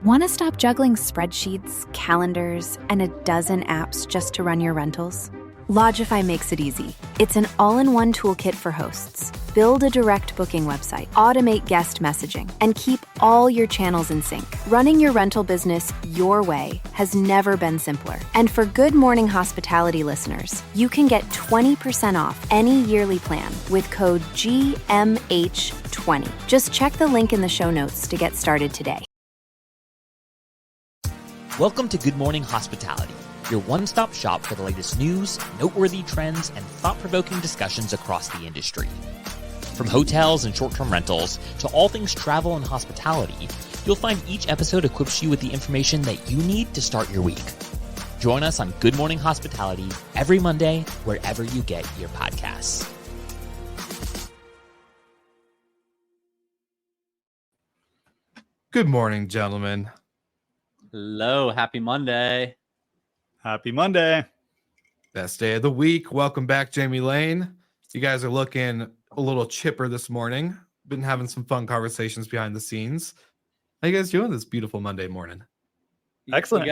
Want to stop juggling spreadsheets, calendars, and a dozen apps just to run your rentals? Lodgify makes it easy. It's an all-in-one toolkit for hosts. Build a direct booking website, automate guest messaging, and keep all your channels in sync. Running your rental business your way has never been simpler. And for Good Morning Hospitality listeners, you can get 20% off any yearly plan with code GMH20. Just check the link in the show notes to get started today. Welcome to Good Morning Hospitality, your one-stop shop for the latest news, noteworthy trends, and thought-provoking discussions across the industry. From hotels and short-term rentals to all things travel and hospitality, you'll find each episode equips you with the information that you need to start your week. Join us on Good Morning Hospitality every Monday, wherever you get your podcasts. Good morning, gentlemen. Hello, happy Monday. Happy Monday. Best day of the week. Welcome back, Jamie Lane. You guys are looking a little chipper this morning. Been having some fun conversations behind the scenes. How you guys doing this beautiful Monday morning? Excellent.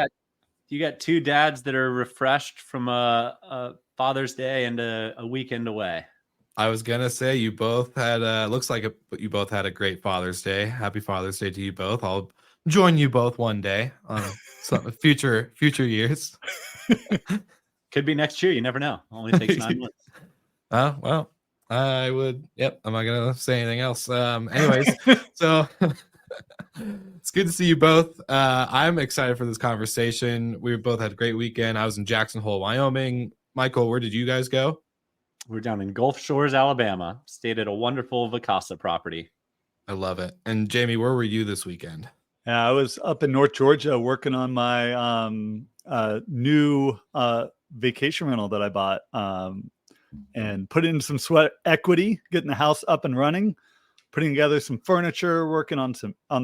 You got two dads that are refreshed from a Father's Day and a weekend away. I was gonna say you both had you both had a great Father's Day. Happy Father's Day to you both. I'll join you both one day on some future years. Could be next year. You never know. Only takes 9 months. Well, I would. Yep. I'm not gonna say anything else. Anyways, so it's good to see you both. I'm excited for this conversation. We both had a great weekend. I was in Jackson Hole, Wyoming. Michael, where did you guys go? We're down in Gulf Shores, Alabama. Stayed at a wonderful Vacasa property. I love it. And Jamie, where were you this weekend? Yeah, I was up in North Georgia working on my new vacation rental that I bought and put in some sweat equity, getting the house up and running, putting together some furniture, working on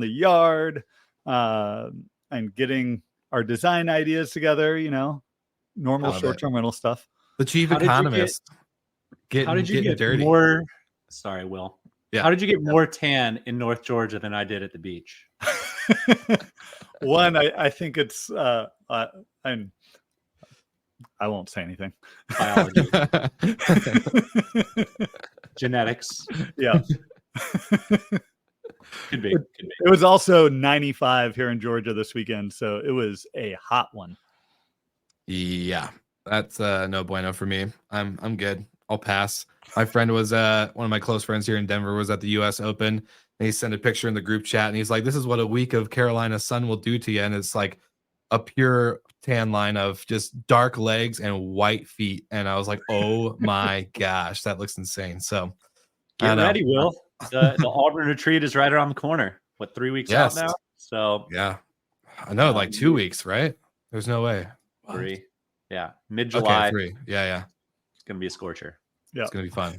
the yard, and getting our design ideas together, normal short-term rental stuff. The chief economist. How did you get dirty. more? Sorry, Will. Yeah. How did you get more tan in North Georgia than I did at the beach? One, I think it's and I won't say anything. Biology. Genetics. Yeah. Could be. It was also 95 here in Georgia this weekend, so it was a hot one. Yeah, that's no bueno for me. I'm good. I'll pass. My friend was one of my close friends here in Denver was at the US Open, and he sent a picture in the group chat, and he's like, "This is what a week of Carolina sun will do to you," and it's like a pure tan line of just dark legs and white feet, and I was like, "Oh my gosh, that looks insane." So get ready, Will. The Auburn retreat is right around the corner. What, 3 weeks out now? So yeah, I know, like 2 weeks, right? There's no way. 3, yeah, mid-July. Okay, 3, yeah. It's gonna be a scorcher. Yeah, it's gonna be fun.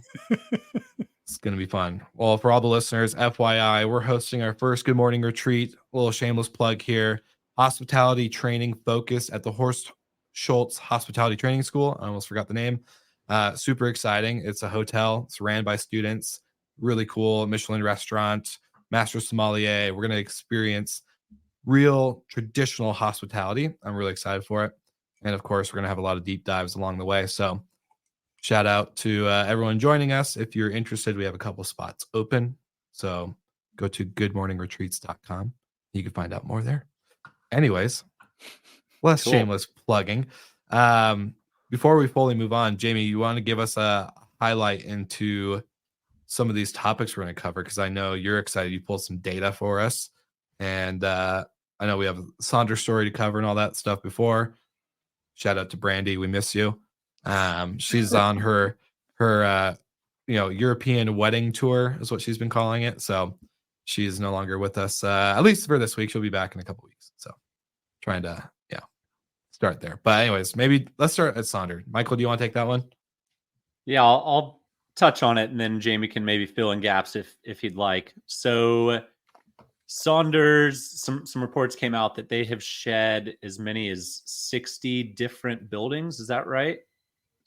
It's gonna be fun. Well, for all the listeners, FYI, we're hosting our first Good Morning Retreat. A little shameless plug here. Hospitality training focused at the Horst Schultz Hospitality Training School. I almost forgot the name. Super exciting. It's a hotel. It's ran by students. Really cool. Michelin restaurant, master sommelier. We're gonna experience real traditional hospitality. I'm really excited for it. And of course, we're gonna have a lot of deep dives along the way. So shout out to everyone joining us. If you're interested, we have a couple spots open. So go to goodmorningretreats.com. You can find out more there. Anyways, less shameless plugging. Before we fully move on, Jamie, you want to give us a highlight into some of these topics we're going to cover? Because I know you're excited. You pulled some data for us. And I know we have a Sonder story to cover and all that stuff before. Shout out to Brandy. We miss you. She's on her European wedding tour is what she's been calling it. So she's no longer with us, at least for this week. She'll be back in a couple weeks. So trying to start there. But anyways, maybe let's start at Sonder. Michael, do you want to take that one? Yeah, I'll touch on it, and then Jamie can maybe fill in gaps if he'd like. So Sonder's some reports came out that they have shed as many as 60 different buildings. Is that right?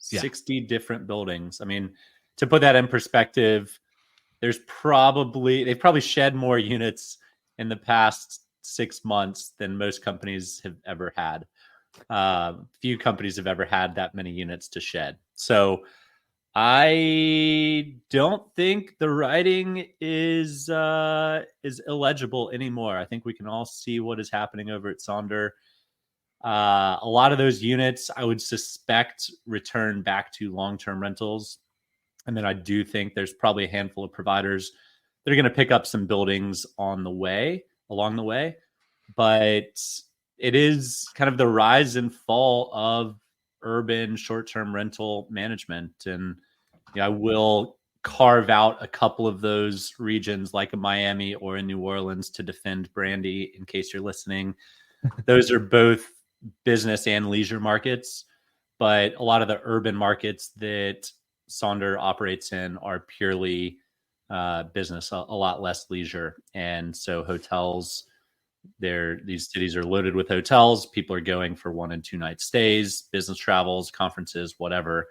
Yeah. 60 different buildings. I mean, to put that in perspective, they've probably shed more units in the past 6 months than most companies have ever had. Few companies have ever had that many units to shed. So I don't think the writing is illegible anymore. I think we can all see what is happening over at Sonder. A lot of those units, I would suspect, return back to long-term rentals. And then I do think there's probably a handful of providers that are going to pick up some buildings along the way. But it is kind of the rise and fall of urban short-term rental management. And I will carve out a couple of those regions like a Miami or in New Orleans to defend Brandy in case you're listening. Those are both business and leisure markets, but a lot of the urban markets that Sonder operates in are purely business, a lot less leisure. And so hotels, these cities are loaded with hotels. People are going for 1 and 2 night stays, business travels, conferences, whatever.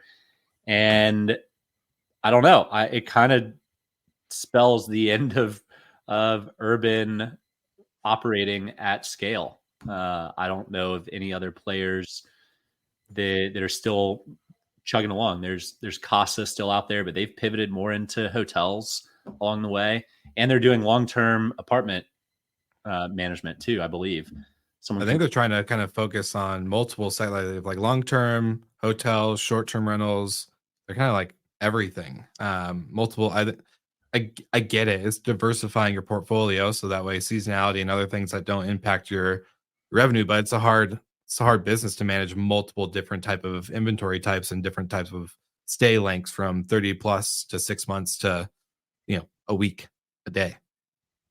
And I don't know. It kind of spells the end of urban operating at scale. I don't know of any other players that are still chugging along. There's Casa still out there, but they've pivoted more into hotels along the way, and they're doing long-term apartment management too, I believe. I think they're trying to kind of focus on multiple sites, like long-term hotels, short-term rentals. They're kind of like everything. Multiple. I get it. It's diversifying your portfolio so that way seasonality and other things that don't impact your revenue. But it's a hard business to manage multiple different type of inventory types and different types of stay lengths from 30 plus to 6 months to a week, a day.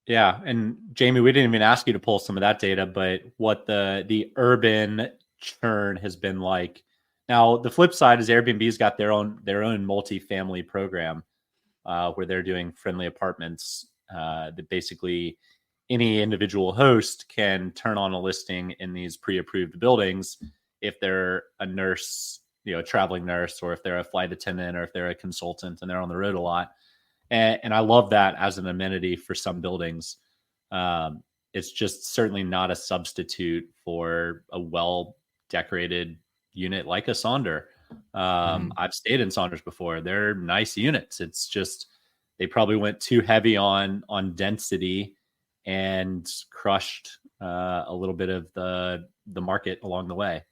Yeah. And Jamie, we didn't even ask you to pull some of that data, but what the urban churn has been like. Now, the flip side is Airbnb's got their own multifamily program where they're doing friendly apartments that basically any individual host can turn on a listing in these pre-approved buildings if they're a nurse, a traveling nurse, or if they're a flight attendant, or if they're a consultant and they're on the road a lot. And I love that as an amenity for some buildings. It's just certainly not a substitute for a well-decorated unit like a Sonder. I've stayed in Sonders before. They're nice units. It's just they probably went too heavy on density and crushed a little bit of the market along the way.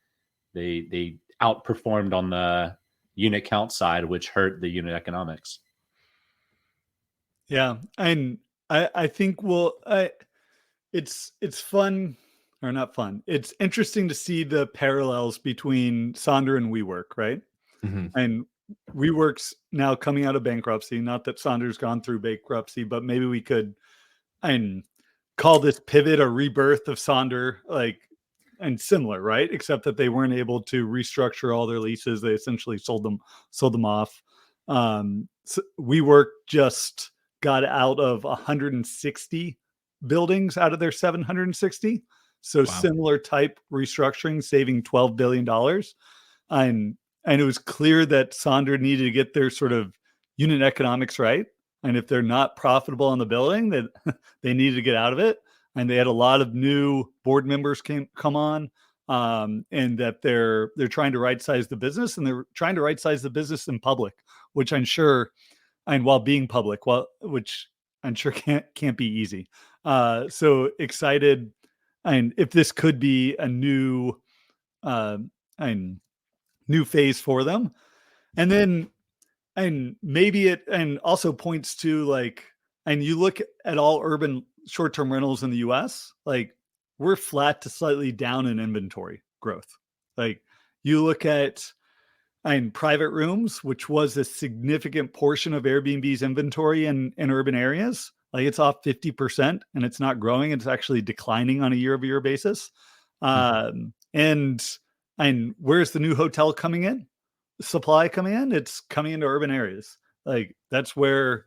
They outperformed on the unit count side, which hurt the unit economics. Yeah, and I think it's fun, or not fun. It's interesting to see the parallels between Sonder and WeWork, right? Mm-hmm. And WeWork's now coming out of bankruptcy. Not that Sonder's gone through bankruptcy, but maybe we could call this pivot a rebirth of Sonder, and similar, right? Except that they weren't able to restructure all their leases. They essentially sold them off. So WeWork just got out of 160 buildings out of their 760. So wow. Similar type restructuring, saving $12 billion. And it was clear that Sonder needed to get their sort of unit economics right. And if they're not profitable on the building, that they needed to get out of it. And they had a lot of new board members come on, and that they're trying to right size the business, and they're trying to right size the business in public, which I'm sure, and while being public, which I'm sure can't be easy. So excited, and if this could be a new phase for them, and then. And maybe it also points to and you look at all urban short-term rentals in the US, we're flat to slightly down in inventory growth. You look at private rooms, which was a significant portion of Airbnb's inventory in urban areas. It's off 50% and it's not growing. It's actually declining on a year-over-year basis. And where's the new hotel coming in? Supply coming in, it's coming into urban areas. That's where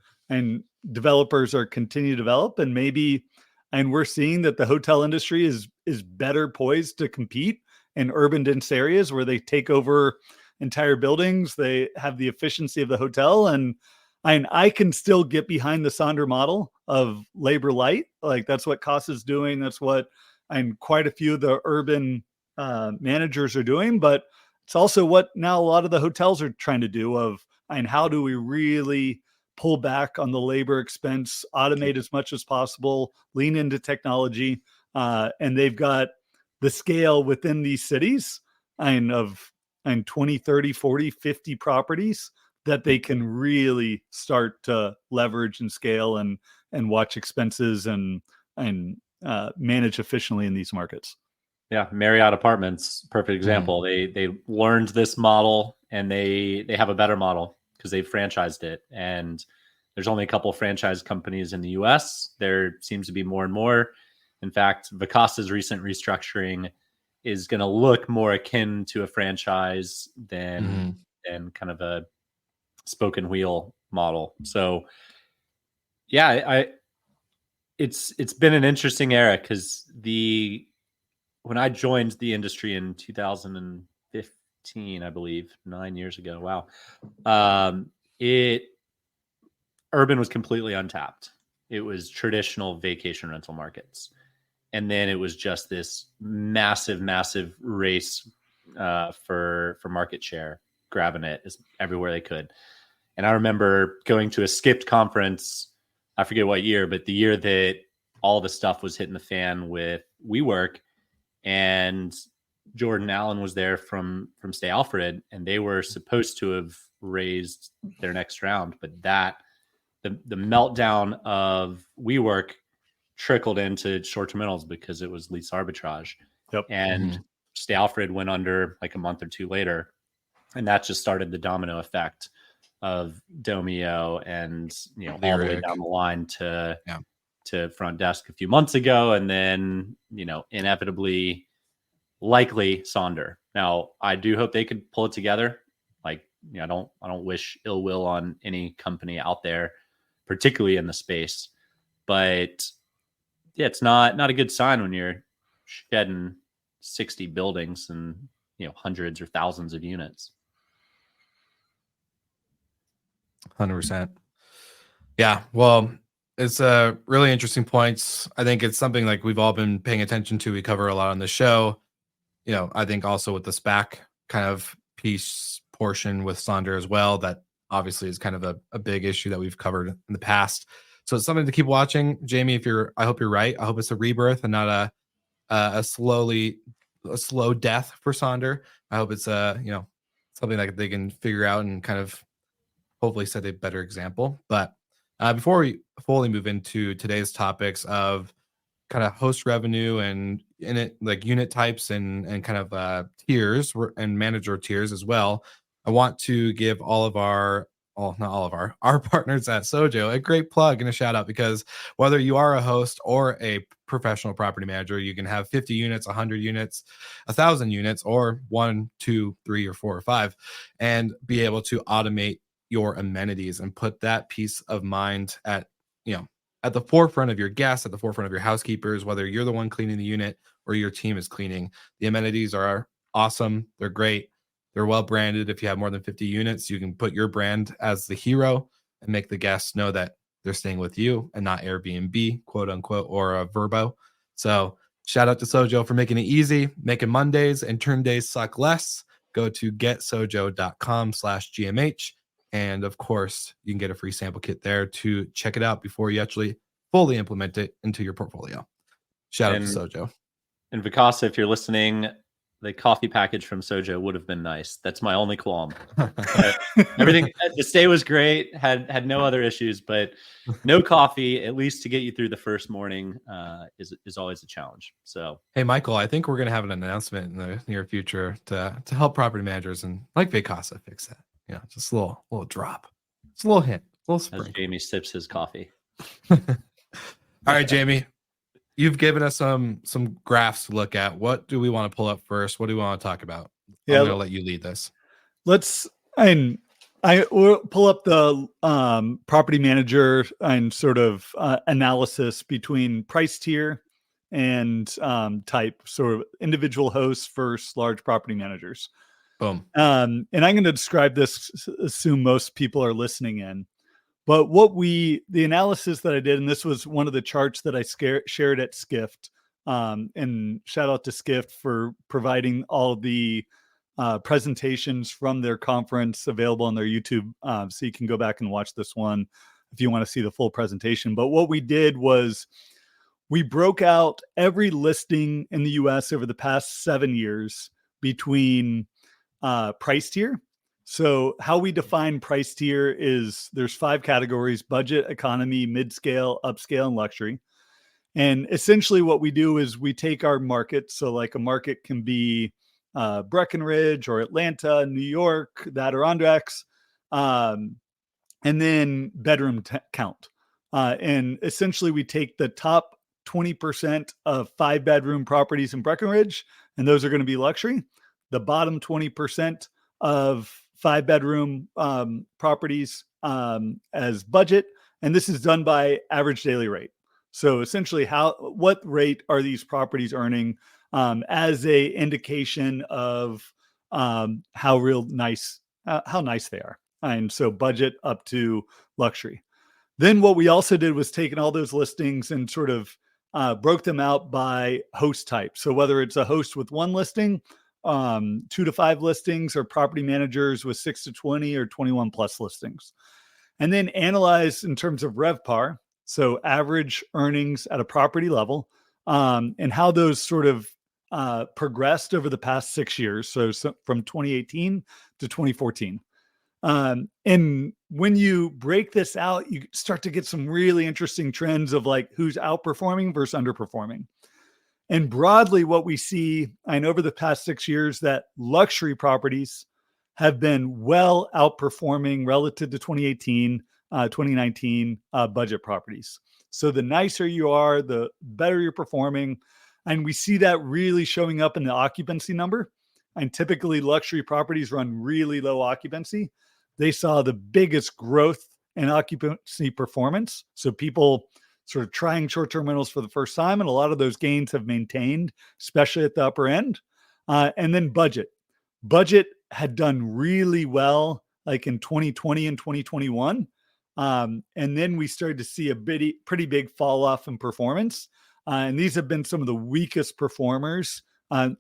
developers are continue to develop, and we're seeing that the hotel industry is better poised to compete in urban dense areas where they take over entire buildings. They have the efficiency of the hotel, and I can still get behind the Sonder model of labor light. Like that's what Casa is doing. That's what quite a few of the urban managers are doing. But it's also what now a lot of the hotels are trying to do of, and how do we really pull back on the labor expense, automate as much as possible, lean into technology. And they've got the scale within these cities of 20, 30, 40, 50 properties that they can really start to leverage and scale and watch expenses and manage efficiently in these markets. Yeah, Marriott Apartments, perfect example. They learned this model and they have a better model because they've franchised it. And there's only a couple of franchise companies in the US. There seems to be more and more. In fact, Vicasa's recent restructuring is going to look more akin to a franchise than kind of a spoken wheel model. So yeah, it's been an interesting era because when I joined the industry in 2015, I believe 9 years ago. Wow. Urban was completely untapped. It was traditional vacation rental markets. And then it was just this massive, massive race for market share, grabbing it everywhere they could. And I remember going to a skipped conference, I forget what year, but the year that all the stuff was hitting the fan with WeWork, and Jordan Allen was there from Stay Alfred, and they were supposed to have raised their next round, but the meltdown of WeWork trickled into short-term rentals because it was lease arbitrage. Yep. And Stay Alfred went under like a month or two later, and that just started the domino effect of Domio and all the way down the line to Front Desk a few months ago, and then inevitably likely Sonder. Now I do hope they could pull it together. Like I don't wish ill will on any company out there, particularly in the space, but yeah, it's not a good sign when you're shedding 60 buildings and hundreds or thousands of units. 100%. Yeah, well, it's really interesting points. I think it's something like we've all been paying attention to. We cover a lot on the show. I think also with the SPAC kind of piece portion with Sonder as well, that obviously is kind of a big issue that we've covered in the past. So it's something to keep watching. Jamie, I hope you're right. I hope it's a rebirth and not a slow death for Sonder. I hope it's something that they can figure out and kind of hopefully set a better example. But before we fully move into today's topics of kind of host revenue and in it like unit types and kind of tiers and manager tiers as well, I want to give our partners at Sojo a great plug and a shout out, because whether you are a host or a professional property manager, you can have 50 units, 100 units, 1,000 units, or 1, 2, 3, or 4 or 5, and be able to automate your amenities and put that peace of mind at the forefront of your guests, at the forefront of your housekeepers, whether you're the one cleaning the unit or your team is cleaning. The amenities are awesome. They're great. They're well branded. If you have more than 50 units, you can put your brand as the hero and make the guests know that they're staying with you and not Airbnb, quote unquote, or a Vrbo. So shout out to Sojo for making it easy, making Mondays and turn days suck less. Go to getsojo.com/GMH. And of course, you can get a free sample kit there to check it out before you actually fully implement it into your portfolio. Shout out to Sojo. And Vicasa, if you're listening, the coffee package from Sojo would have been nice. That's my only qualm. Everything, the stay was great, had no other issues, but no coffee, at least to get you through the first morning, is always a challenge. So, hey, Michael, I think we're going to have an announcement in the near future to help property managers and like Vicasa fix that. Just a little drop. Just a little hint, a little sprinkle. As Jamie sips his coffee. All right, Jamie, you've given us some graphs to look at. What do we want to pull up first? What do we want to talk about? I'm going to let you lead this. I will pull up the property manager and sort of analysis between price tier and type, sort of individual hosts versus large property managers. Boom. And I'm going to describe this, assume most people are listening in. But the analysis that I did, and this was one of the charts that I shared at Skift, and shout out to Skift for providing all the presentations from their conference available on their YouTube. So you can go back and watch this one if you want to see the full presentation. But what we did was we broke out every listing in the US over the past 7 years between price tier. So how we define price tier is there's 5 categories: budget, economy, mid-scale, upscale, and luxury. And essentially what we do is we take our market. So like a market can be Breckenridge or Atlanta, New York, the Adirondacks, and then bedroom count. And essentially we take the top 20% of 5-bedroom properties in Breckenridge, and those are going to be luxury. The bottom 20% of 5-bedroom properties as budget. And this is done by average daily rate. So essentially what rate are these properties earning as a indication of how nice they are. And so budget up to luxury. Then what we also did was taken all those listings and sort of broke them out by host type. So whether it's a host with 1 listing, 2 to 5 listings, or property managers with 6 to 20 or 21 plus listings. And then analyze in terms of RevPAR, so average earnings at a property level, and how those sort of progressed over the past 6 years. So from 2018 to 2014. And when you break this out, you start to get some really interesting trends of like who's outperforming versus underperforming. And broadly, what we see, and over the past 6 years, that luxury properties have been well outperforming relative to 2018, 2019 budget properties. So the nicer you are, the better you're performing. And we see that really showing up in the occupancy number. And typically luxury properties run really low occupancy. They saw the biggest growth in occupancy performance. So people sort of trying short-term rentals for the first time, and a lot of those gains have maintained, especially at the upper end. And then budget. Budget had done really well, like in 2020 and 2021. And then we started to see a pretty big fall off in performance. And these have been some of the weakest performers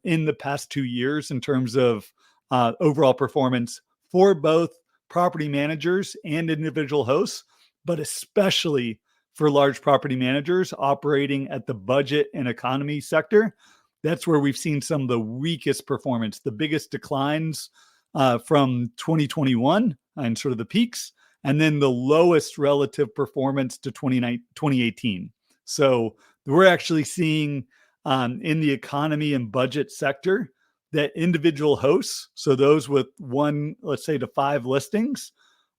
in the past 2 years in terms of overall performance for both property managers and individual hosts, but especially for large property managers operating at the budget and economy sector. That's where we've seen some of the weakest performance, the biggest declines from 2021 and sort of the peaks, and then the lowest relative performance to 2018. So we're actually seeing in the economy and budget sector that individual hosts, so those with 1, let's say to 5 listings,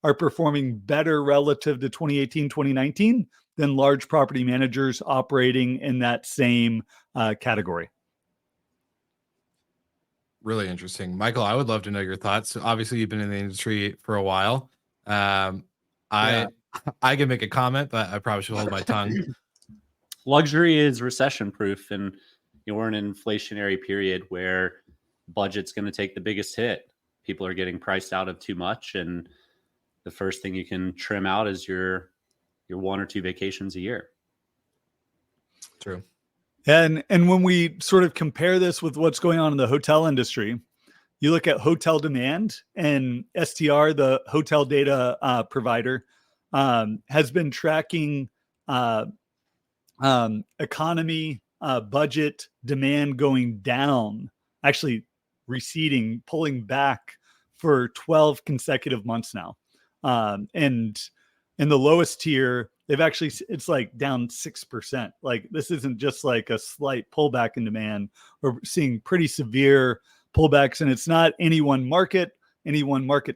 are performing better relative to 2018, 2019 than large property managers operating in that same category. Really interesting. Michael, I would love to know your thoughts. Obviously, you've been in the industry for a while. I can make a comment, but I probably should hold my tongue. Luxury is recession proof, and we're in an inflationary period where budget's going to take the biggest hit. People are getting priced out of too much, and the first thing you can trim out is your 1 or 2 vacations a year. True. And when we sort of compare this with what's going on in the hotel industry, you look at hotel demand, and STR, the hotel data provider, has been tracking economy, budget demand going down, actually receding, pulling back for 12 consecutive months now. And in the lowest tier, it's like down 6%. Like this isn't just like a slight pullback in demand. We're seeing pretty severe pullbacks, and it's not any one market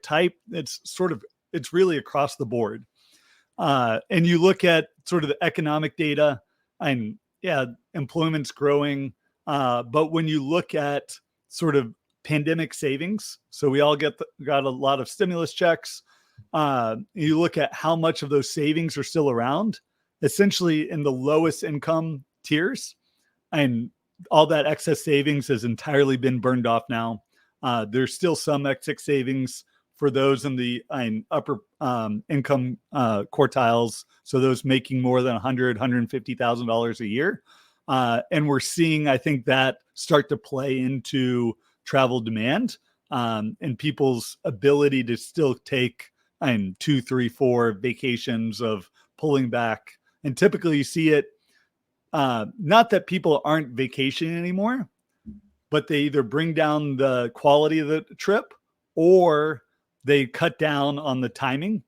type. It's really across the board. And you look at sort of the economic data, and employment's growing. But when you look at sort of pandemic savings, so we all got a lot of stimulus checks. You look at how much of those savings are still around, essentially in the lowest income tiers, and all that excess savings has entirely been burned off now. There's still some excess savings for those in the upper income quartiles. So those making more than $150,000 a year. And we're seeing, I think, that start to play into travel demand and people's ability to still take 2, 3, 4 vacations of pulling back. And typically you see it, not that people aren't vacationing anymore, but they either bring down the quality of the trip or they cut down on the timing.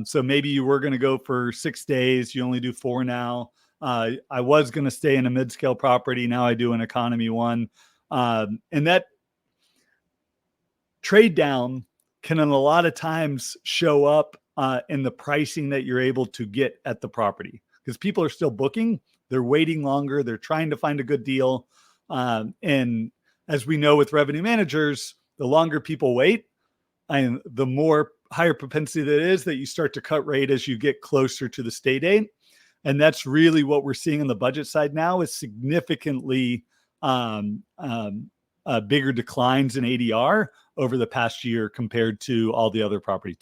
So maybe you were going to go for 6 days. You only do 4 now. I was going to stay in a mid-scale property. Now I do an economy one. And that trade down can, in a lot of times, show up in the pricing that you're able to get at the property, because people are still booking. They're waiting longer. They're trying to find a good deal. And as we know with revenue managers, the longer people wait, and the more higher propensity that is that you start to cut rate as you get closer to the stay date. And that's really what we're seeing on the budget side now, is significantly bigger declines in ADR over the past year compared to all the other property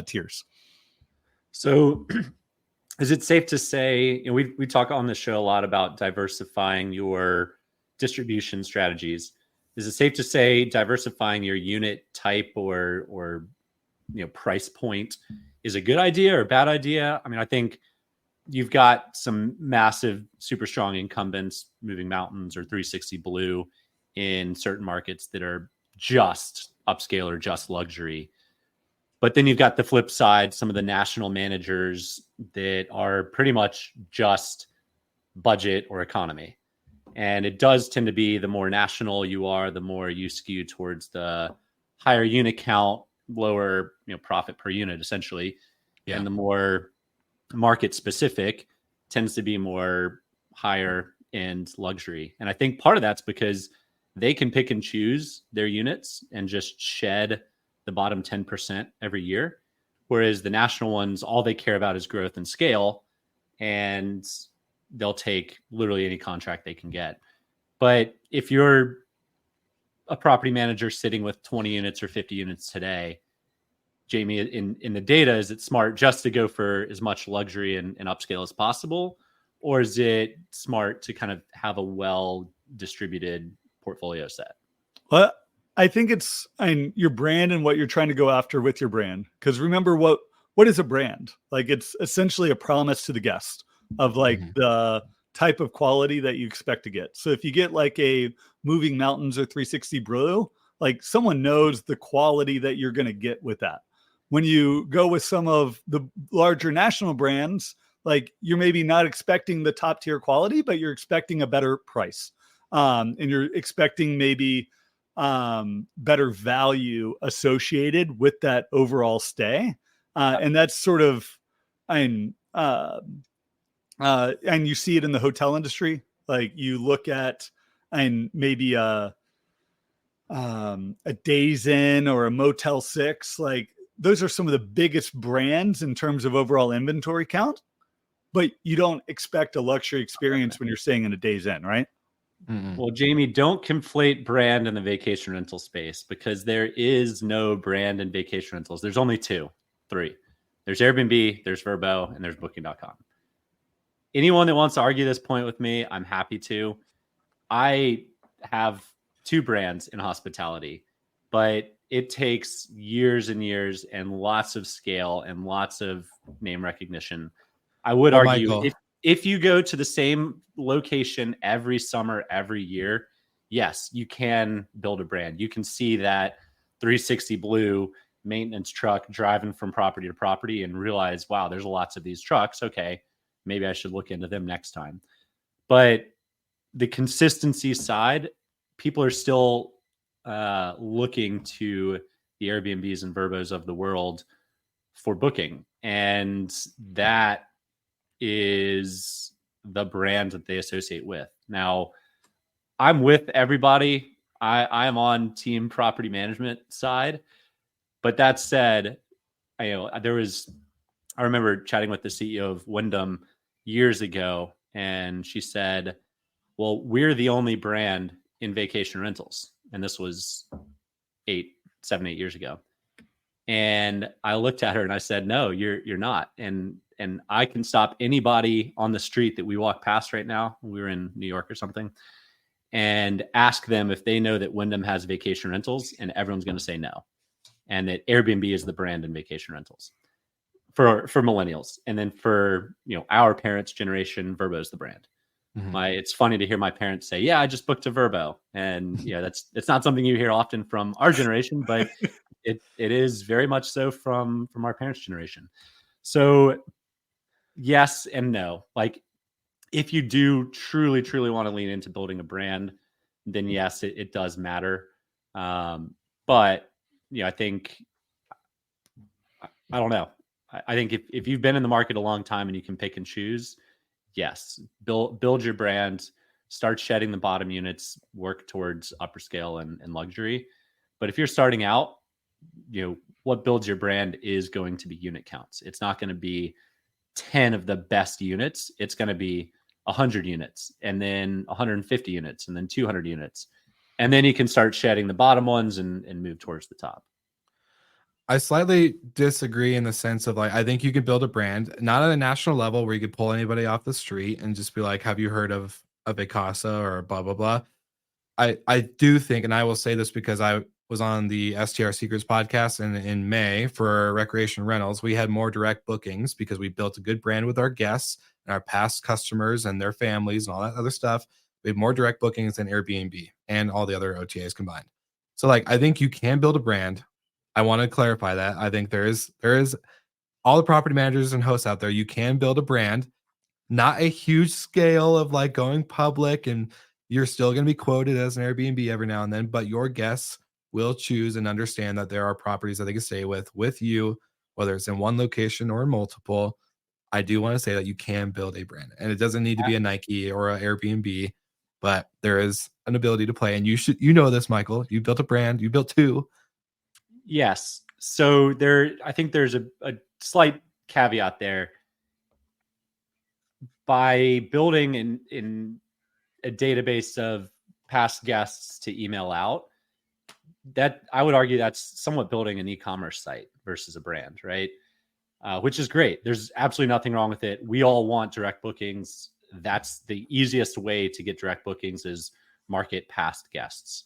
tiers. So is it safe to say, we talk on the show a lot about diversifying your distribution strategies. Is it safe to say diversifying your unit type or price point is a good idea or a bad idea? I mean, I think you've got some massive, super strong incumbents, Moving Mountains or 360 Blue, in certain markets that are just upscale or just luxury. But then you've got the flip side, some of the national managers that are pretty much just budget or economy. And it does tend to be the more national you are, the more you skew towards the higher unit count, lower profit per unit, essentially. Yeah. And the more market specific tends to be more higher end luxury. And I think part of that's because they can pick and choose their units and just shed the bottom 10% every year. Whereas the national ones, all they care about is growth and scale, and they'll take literally any contract they can get. But if you're a property manager sitting with 20 units or 50 units today, Jamie, in the data, is it smart just to go for as much luxury and upscale as possible? Or is it smart to kind of have a well-distributed portfolio set? Well, I think it's your brand and what you're trying to go after with your brand. Because remember, what is a brand? Like, it's essentially a promise to the guest of the type of quality that you expect to get. So if you get like a Moving Mountains or 360 Blue, like someone knows the quality that you're going to get with that. When you go with some of the larger national brands, like you're maybe not expecting the top tier quality, but you're expecting a better price. And you're expecting maybe better value associated with that overall stay. And that's sort of, and you see it in the hotel industry. Like you look at, and maybe a Days Inn or a Motel 6, like those are some of the biggest brands in terms of overall inventory count, but you don't expect a luxury experience when you're staying in a Days Inn, right? Mm-hmm. Well, Jamie, don't conflate brand in the vacation rental space, because there is no brand in vacation rentals. There's only 2, 3. There's Airbnb, there's Vrbo, and there's Booking.com. Anyone that wants to argue this point with me, I'm happy to. I have 2 brands in hospitality, but it takes years and years and lots of scale and lots of name recognition. I would argue if you go to the same location every summer, every year, yes, you can build a brand. You can see that 360 Blue maintenance truck driving from property to property and realize, wow, there's lots of these trucks. Okay, maybe I should look into them next time. But the consistency side, people are still looking to the Airbnbs and Vrbos of the world for booking. And that is the brand that they associate with. Now, I'm with everybody. I'm on team property management side. But that said, I remember chatting with the CEO of Wyndham years ago, and she said, well, we're the only brand in vacation rentals. And this was 8, 7-8 years ago. And I looked at her and I said, no, you're not. And I can stop anybody on the street that we walk past right now. We were in New York or something, and ask them if they know that Wyndham has vacation rentals, and everyone's going to say no. And that Airbnb is the brand in vacation rentals for millennials. And then for, our parents' generation, Vrbo is the brand. Mhm. It's funny to hear my parents say, yeah, I just booked a Vrbo. And it's not something you hear often from our generation, but it is very much so from our parents' generation. So yes and no. Like, if you do truly, truly want to lean into building a brand, then yes, it does matter. But I think, I don't know. I think if you've been in the market a long time and you can pick and choose, yes, build your brand, start shedding the bottom units, work towards upper scale and luxury. But if you're starting out, what builds your brand is going to be unit counts. It's not going to be 10 of the best units. It's going to be 100 units, and then 150 units, and then 200 units. And then you can start shedding the bottom ones and move towards the top. I slightly disagree in the sense of, like, I think you could build a brand, not at a national level where you could pull anybody off the street and just be like, have you heard of a Vacasa or blah, blah, blah. I do think, and I will say this because I was on the STR Secrets podcast in May for recreation rentals. We had more direct bookings because we built a good brand with our guests and our past customers and their families and all that other stuff. We had more direct bookings than Airbnb and all the other OTAs combined. So, like, I think you can build a brand. I want to clarify that. I think there is all the property managers and hosts out there. You can build a brand, not a huge scale of like going public, and you're still going to be quoted as an Airbnb every now and then, but your guests will choose and understand that there are properties that they can stay with you, whether it's in one location or in multiple. I do want to say that you can build a brand, and it doesn't need to be a Nike or an Airbnb, but there is an ability to play. And you know this, Michael. You built a brand. You built two. Yes. So I think there's a slight caveat there. By building in a database of past guests to email out, that I would argue that's somewhat building an e-commerce site versus a brand, right? Which is great. There's absolutely nothing wrong with it. We all want direct bookings. That's the easiest way to get direct bookings, is market past guests.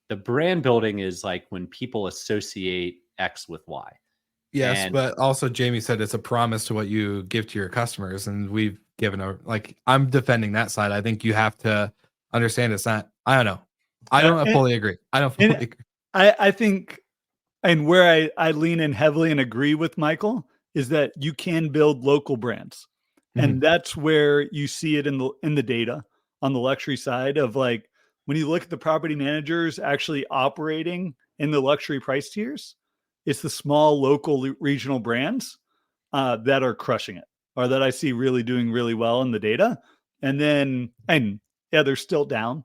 The brand building is like when people associate X with Y. Yes, but also Jamie said it's a promise to what you give to your customers, and we've given I'm defending that side. I think you have to understand it's not. I don't know. I don't fully agree. I don't fully agree. I think, and where I lean in heavily and agree with Michael, is that you can build local brands, and that's where you see it in the data on the luxury side of, like, when you look at the property managers actually operating in the luxury price tiers, it's the small local regional brands that are crushing it, or that I see really doing really well in the data. And they're still down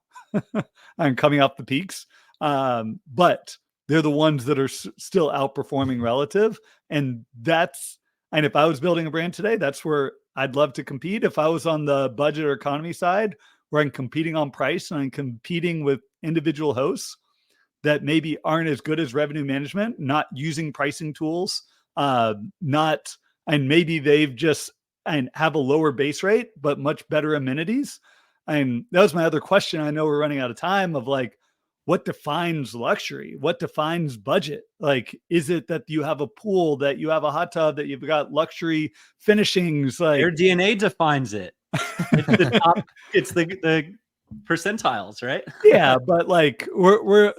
and coming off the peaks. But they're the ones that are still outperforming relative. And if I was building a brand today, that's where I'd love to compete. If I was on the budget or economy side, where I'm competing on price and I'm competing with individual hosts that maybe aren't as good as revenue management, not using pricing tools, and maybe they've just and have a lower base rate, but much better amenities. And that was my other question. I know we're running out of time, of like, what defines luxury? What defines budget? Like, is it that you have a pool, that you have a hot tub, that you've got luxury finishings? Like, their DNA defines it. It's the top, it's the percentiles, right? Yeah, but like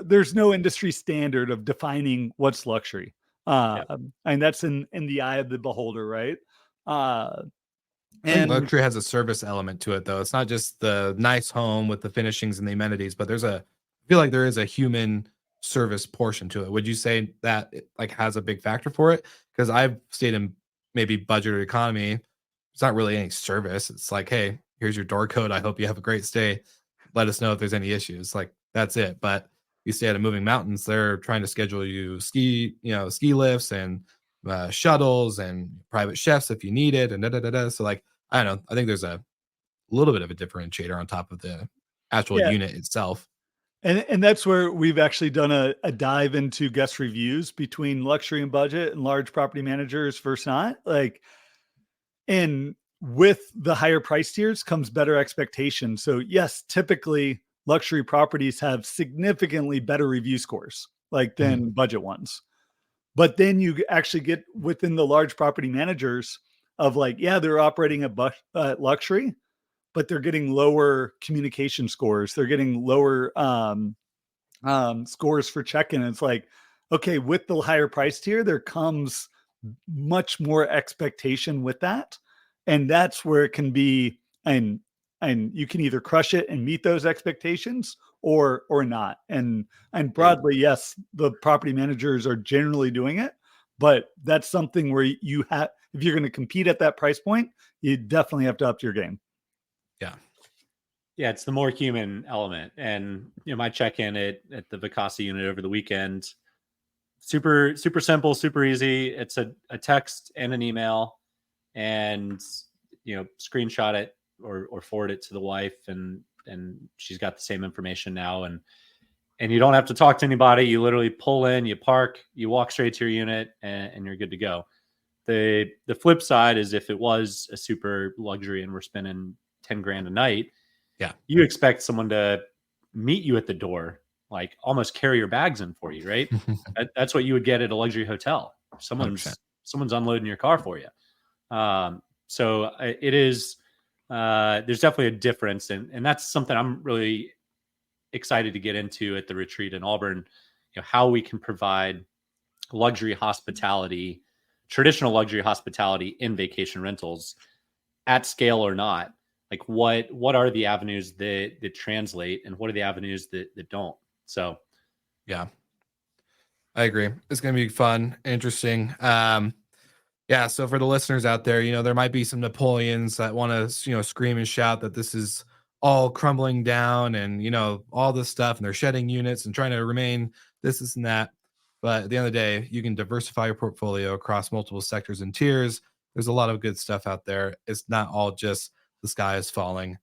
there's no industry standard of defining what's luxury. And that's in the eye of the beholder, right? And luxury has a service element to it, though. It's not just the nice home with the finishings and the amenities, but I feel like there is a human service portion to it. Would you say that it, like, has a big factor for it? Because I've stayed in maybe budget or economy. It's not really any service. It's like, hey, here's your door code. I hope you have a great stay. Let us know if there's any issues. Like, that's it. But you stay at a Moving Mountains, they're trying to schedule you ski lifts and shuttles and private chefs if you need it, and So, like, I don't know. I think there's a little bit of a differentiator on top of the actual unit itself. And that's where we've actually done a dive into guest reviews between luxury and budget and large property managers versus not. Like, and with the higher price tiers comes better expectation. So yes, typically luxury properties have significantly better review scores like than budget ones. But then you actually get within the large property managers of like, yeah, they're operating at luxury, but they're getting lower communication scores. They're getting lower scores for check-in. It's like, okay, with the higher price tier, there comes much more expectation with that. And that's where it can be, and you can either crush it and meet those expectations or not. And broadly, yes, the property managers are generally doing it, but that's something where you have, if you're going to compete at that price point, you definitely have to up your game. Yeah, it's the more human element. And my check-in at the Vacasa unit over the weekend, super simple, super easy. It's a text and an email, and screenshot it or forward it to the wife, and she's got the same information now, and you don't have to talk to anybody. You literally pull in, you park, you walk straight to your unit, and you're good to go. The flip side is if it was a super luxury and we're spending $10,000 a night, you expect someone to meet you at the door, like almost carry your bags in for you, right? That's what you would get at a luxury hotel. Someone's unloading your car for you. So it is, there's definitely a difference. And that's something I'm really excited to get into at the retreat in Auburn, how we can provide luxury hospitality, traditional luxury hospitality in vacation rentals at scale or not. Like what are the avenues that translate, and what are the avenues that don't? So, yeah, I agree. It's going to be fun, interesting. Yeah. So for the listeners out there, there might be some Napoleons that want to, scream and shout that this is all crumbling down and, all this stuff, and they're shedding units and trying to remain this and that. But at the end of the day, you can diversify your portfolio across multiple sectors and tiers. There's a lot of good stuff out there. It's not all just the sky is falling.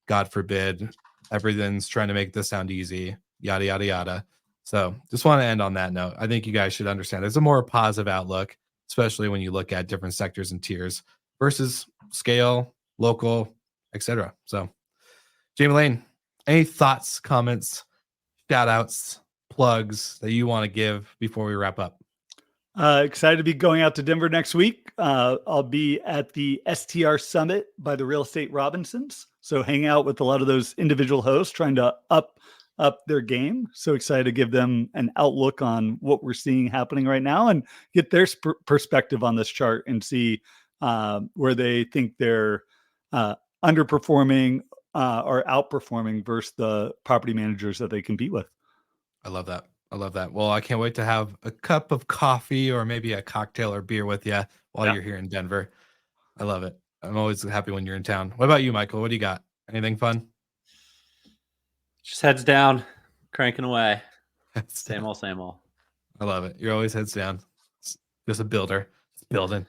God forbid. Everything's trying to make this sound easy. Yada, yada, yada. So just want to end on that note. I think you guys should understand there's a more positive outlook, especially when you look at different sectors and tiers versus scale, local, etc. So, Jamie Lane, any thoughts, comments, shout outs, plugs that you want to give before we wrap up? Excited to be going out to Denver next week. I'll be at the STR Summit by the Real Estate Robinsons. So hang out with a lot of those individual hosts trying to up their game. So excited to give them an outlook on what we're seeing happening right now and get their perspective on this chart and see where they think they're underperforming or outperforming versus the property managers that they compete with. I love that. Well, I can't wait to have a cup of coffee or maybe a cocktail or beer with you while you're here in Denver. I love it. I'm always happy when you're in town. What about you, Michael? What do you got? Anything fun? Just heads down, cranking away. Same old. I love it. You're always heads down. Just a builder. Just building.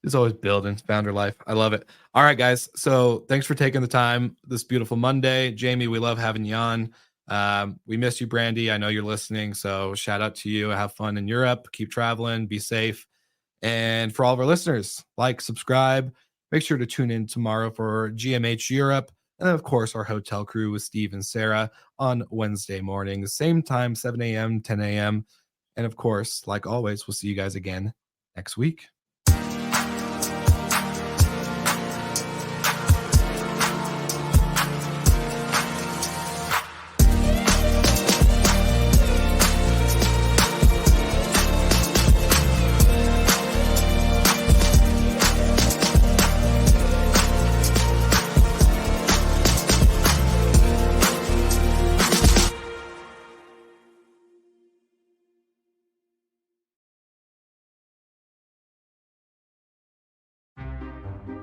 It's always building. Founder life. I love it. All right, guys. So thanks for taking the time this beautiful Monday. Jamie, we love having you on. We miss you, Brandy. I know you're listening, so shout out to you. Have fun in Europe. Keep traveling. Be safe. And for all of our listeners, like, subscribe. Make sure to tune in tomorrow for GMH Europe. And then, of course, our hotel crew with Steve and Sarah on Wednesday morning, same time, 7 a.m., 10 a.m. And, of course, like always, we'll see you guys again next week.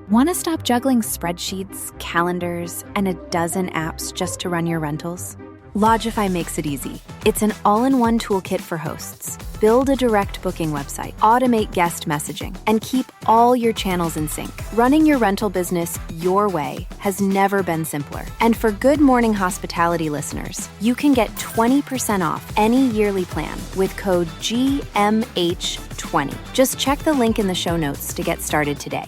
Want to stop juggling spreadsheets, calendars, and a dozen apps just to run your rentals? Logify makes it easy. It's an all-in-one toolkit for hosts. Build a direct booking website, automate guest messaging, and keep all your channels in sync. Running your rental business your way has never been simpler. And for Good Morning Hospitality listeners, you can get 20% off any yearly plan with code GMH20. Just check the link in the show notes to get started today.